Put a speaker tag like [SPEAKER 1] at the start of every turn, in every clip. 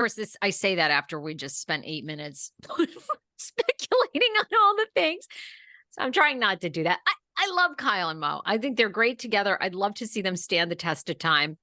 [SPEAKER 1] course, I say that after we just spent 8 minutes speculating on all the things. So I'm trying not to do that. I love Kyle and Mo. I think they're great together. I'd love to see them stand the test of time.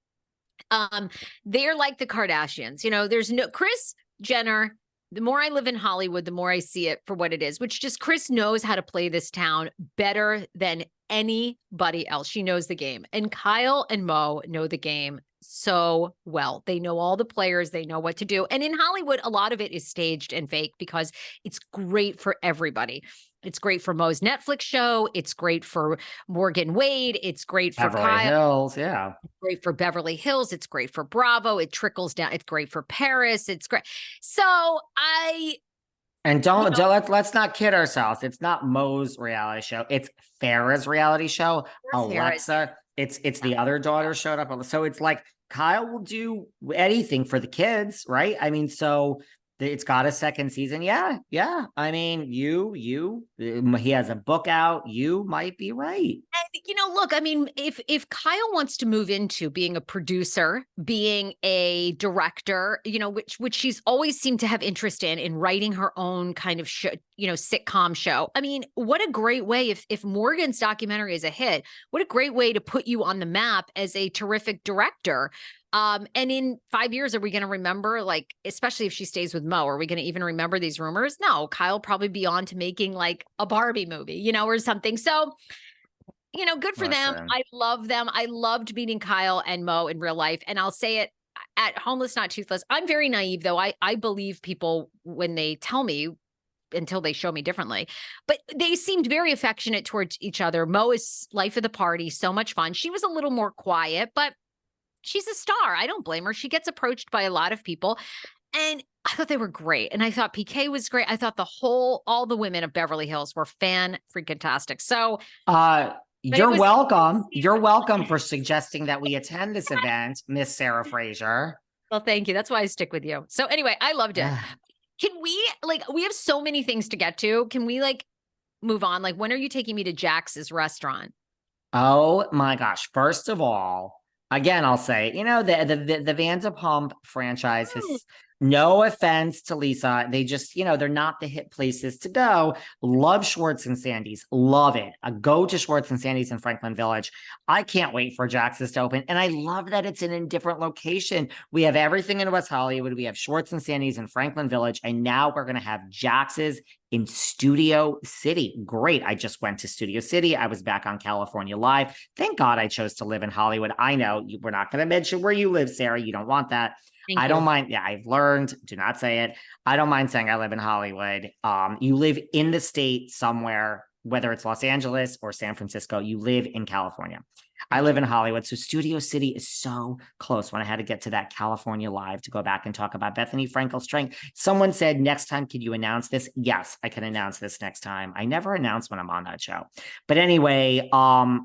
[SPEAKER 1] They're like the Kardashians. There's no Kris Jenner. The more I live in Hollywood, the more I see it for what it is, which just Kris knows how to play this town better than anybody else. She knows the game. And Kyle and Mo know the game so well. They know all the players. They know what to do. And in Hollywood, a lot of it is staged and fake because it's great for everybody. It's great for Mo's Netflix show. It's great for Morgan Wade. It's great for
[SPEAKER 2] Beverly Hills. Yeah.
[SPEAKER 1] It's great for Beverly Hills. It's great for Bravo. It trickles down. It's great for Paris. It's great. So
[SPEAKER 2] And let's not kid ourselves. It's not Mo's reality show. It's Farrah's reality show. Alexa. It's the other daughter showed up. So it's like Kyle will do anything for the kids, right? I mean, so it's got a second season. Yeah. I mean, he has a book out. You might be right.
[SPEAKER 1] And, look, I mean, if Kyle wants to move into being a producer, being a director, which she's always seemed to have interest in writing her own kind of show, sitcom show. I mean, what a great way if Morgan's documentary is a hit, what a great way to put you on the map as a terrific director. And in 5 years, are we going to remember, like, especially if she stays with Mo, are we going to even remember these rumors? No, Kyle probably be on to making like a Barbie movie, or something. So, good for them. I love them. I loved meeting Kyle and Mo in real life. And I'll say it at Homeless, Not Toothless. I'm very naive, though. I believe people when they tell me until they show me differently. But they seemed very affectionate towards each other. Mo is life of the party. So much fun. She was a little more quiet, but she's a star. I don't blame her. She gets approached by a lot of people. And I thought they were great. And I thought PK was great. I thought all the women of Beverly Hills were fan-freaking-tastic. So
[SPEAKER 2] you're welcome. You're welcome for suggesting that we attend this event, Miss Sarah Fraser.
[SPEAKER 1] Well, thank you. That's why I stick with you. So anyway, I loved it. Can we, we have so many things to get to. Can we move on? When are you taking me to Jax's restaurant?
[SPEAKER 2] Oh my gosh. First of all, again, I'll say, the Vanderpump franchise has, no offense to Lisa, they just, they're not the hit places to go. Love Schwartz and Sandy's. Love it. Go to Schwartz and Sandy's in Franklin Village. I can't wait for Jax's to open. And I love that it's in a different location. We have everything in West Hollywood. We have Schwartz and Sandy's in Franklin Village. And now we're going to have Jax's in Studio City. Great. I just went to Studio City. I was back on California Live. Thank God I chose to live in Hollywood. I know we're not going to mention where you live, Sarah. You don't want that. I don't mind. Yeah, I've learned. Do not say it. I don't mind saying I live in Hollywood. You live in the state somewhere, whether it's Los Angeles or San Francisco, you live in California. I live in Hollywood. So Studio City is so close. When I had to get to that California Live to go back and talk about Bethany Frankel's strength, someone said, next time, could you announce this? Yes, I can announce this next time. I never announce when I'm on that show. But anyway,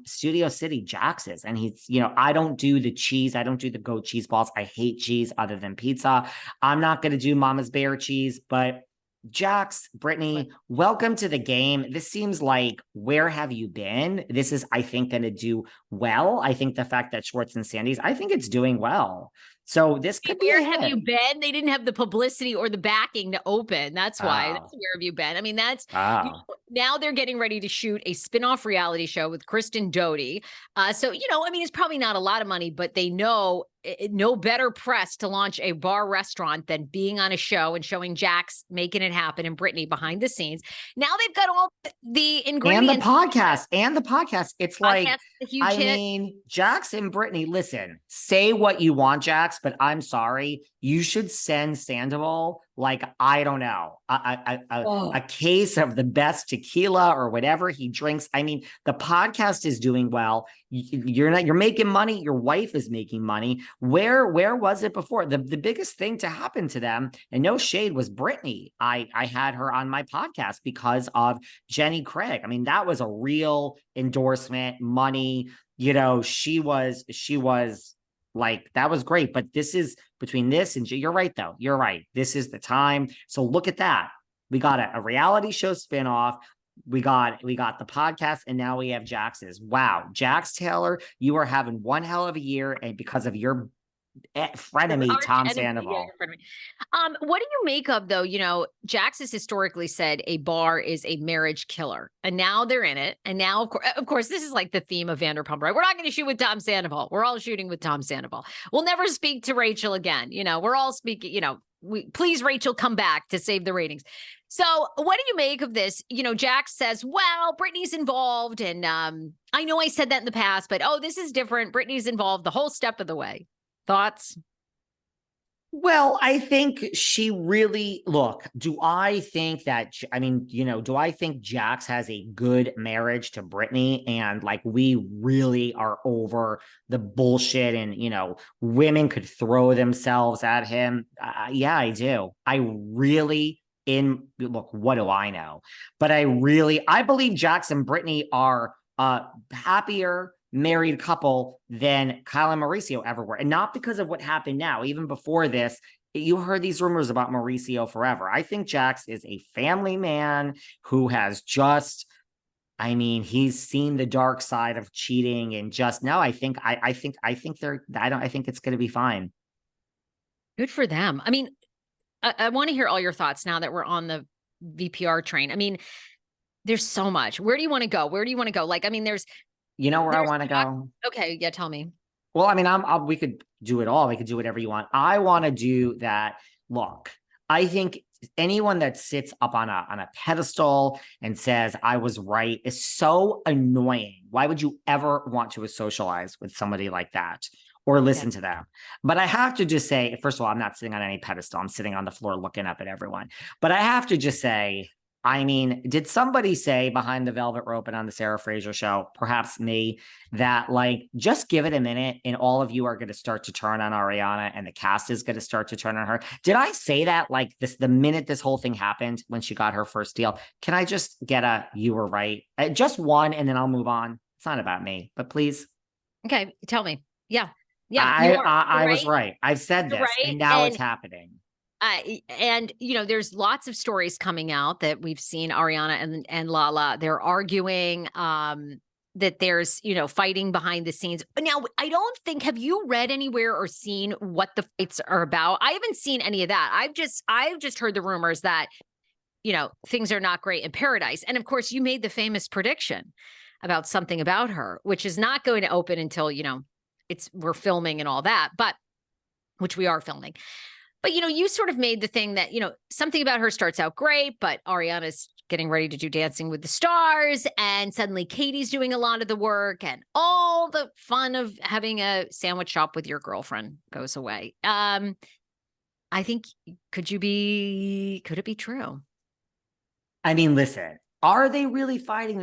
[SPEAKER 2] Studio City, Jax's. And he's, I don't do the cheese. I don't do the goat cheese balls. I hate cheese other than pizza. I'm not going to do Mama's Bear cheese, but Jax, Brittany, welcome to the game. This seems like, where have you been? This is, I think, going to do well. I think the fact that Schwartz and Sandy's, I think it's doing well. So this could be
[SPEAKER 1] where have you been? They didn't have the publicity or the backing to open. That's why. That's where have you been? I mean, that's now they're getting ready to shoot a spin-off reality show with Kristen Doty. So, I mean, it's probably not a lot of money, but they know no better press to launch a bar restaurant than being on a show and showing Jax making it happen and Brittany behind the scenes. Now they've got all the ingredients.
[SPEAKER 2] And the podcast. It's like, I mean, Jax and Brittany, listen, say what you want, Jax, but I'm sorry. You should send Sandoval, I don't know, a case of the best tequila or whatever he drinks. I mean, the podcast is doing well. You're making money. Your wife is making money. Where was it before? The biggest thing to happen to them, and no shade, was Brittany. I had her on my podcast because of Jenny Craig. I mean, that was a real endorsement, money. She was that was great. But this is between this and you're right, though. You're right. This is the time. So look at that. We got a reality show spinoff. We got the podcast, and now we have Jax's. Wow. Jax Taylor, you are having one hell of a year, and because of your frenemy
[SPEAKER 1] Arch
[SPEAKER 2] Tom
[SPEAKER 1] enemy, yeah,
[SPEAKER 2] Sandoval.
[SPEAKER 1] your frenemy. What do you make of though? Jax has historically said a bar is a marriage killer, and now they're in it. And now, of course, this is like the theme of Vanderpump, right? We're not going to shoot with Tom Sandoval. We're all shooting with Tom Sandoval. We'll never speak to Rachel again. We're all speaking. Please, Rachel, come back to save the ratings. So, what do you make of this? Jax says, "Well, Brittany's involved, and I know I said that in the past, but this is different. Brittany's involved the whole step of the way." Thoughts?
[SPEAKER 2] Well, I think she really do I think that do I think Jax has a good marriage to Brittany and like we really are over the bullshit and women could throw themselves at him? Yeah, I do. I really what do I know? But I believe Jax and Brittany are happier married couple than Kyle and Mauricio ever were. And not because of what happened now. Even before this, you heard these rumors about Mauricio forever. I think Jax is a family man who has he's seen the dark side of cheating and I think it's going to be fine.
[SPEAKER 1] Good for them. I want to hear all your thoughts now that we're on the VPR train. There's so much. Where do you want to go? Where do you want to go? There's
[SPEAKER 2] where I want to go?
[SPEAKER 1] Okay, yeah, tell me.
[SPEAKER 2] Well, we could do it all. We could do whatever you want. I want to do that. Look, I think anyone that sits up on a pedestal and says I was right is so annoying. Why would you ever want to socialize with somebody like that or listen to them? But I have to just say, first of all, I'm not sitting on any pedestal. I'm sitting on the floor looking up at everyone. But I have to just say, did somebody say behind the velvet rope and on the Sarah Fraser show, perhaps me, that just give it a minute and all of you are going to start to turn on Ariana and the cast is going to start to turn on her? Did I say that the minute this whole thing happened when she got her first deal? Can I just get you were right? Just one and then I'll move on. It's not about me, but please.
[SPEAKER 1] Okay, tell me. Yeah. Yeah.
[SPEAKER 2] I was right. I've said this and now it's happening.
[SPEAKER 1] There's lots of stories coming out that we've seen Ariana and Lala. They're arguing that there's, fighting behind the scenes. Now, I don't think, have you read anywhere or seen what the fights are about? I haven't seen any of that. I've just heard the rumors that, things are not great in paradise. And of course, you made the famous prediction about something about her, which is not going to open until, we're filming and all that, but which we are filming. But, you sort of made the thing that, something about her starts out great, but Ariana's getting ready to do Dancing with the Stars. And suddenly Katie's doing a lot of the work and all the fun of having a sandwich shop with your girlfriend goes away. I think, could it be true?
[SPEAKER 2] Listen, are they really fighting?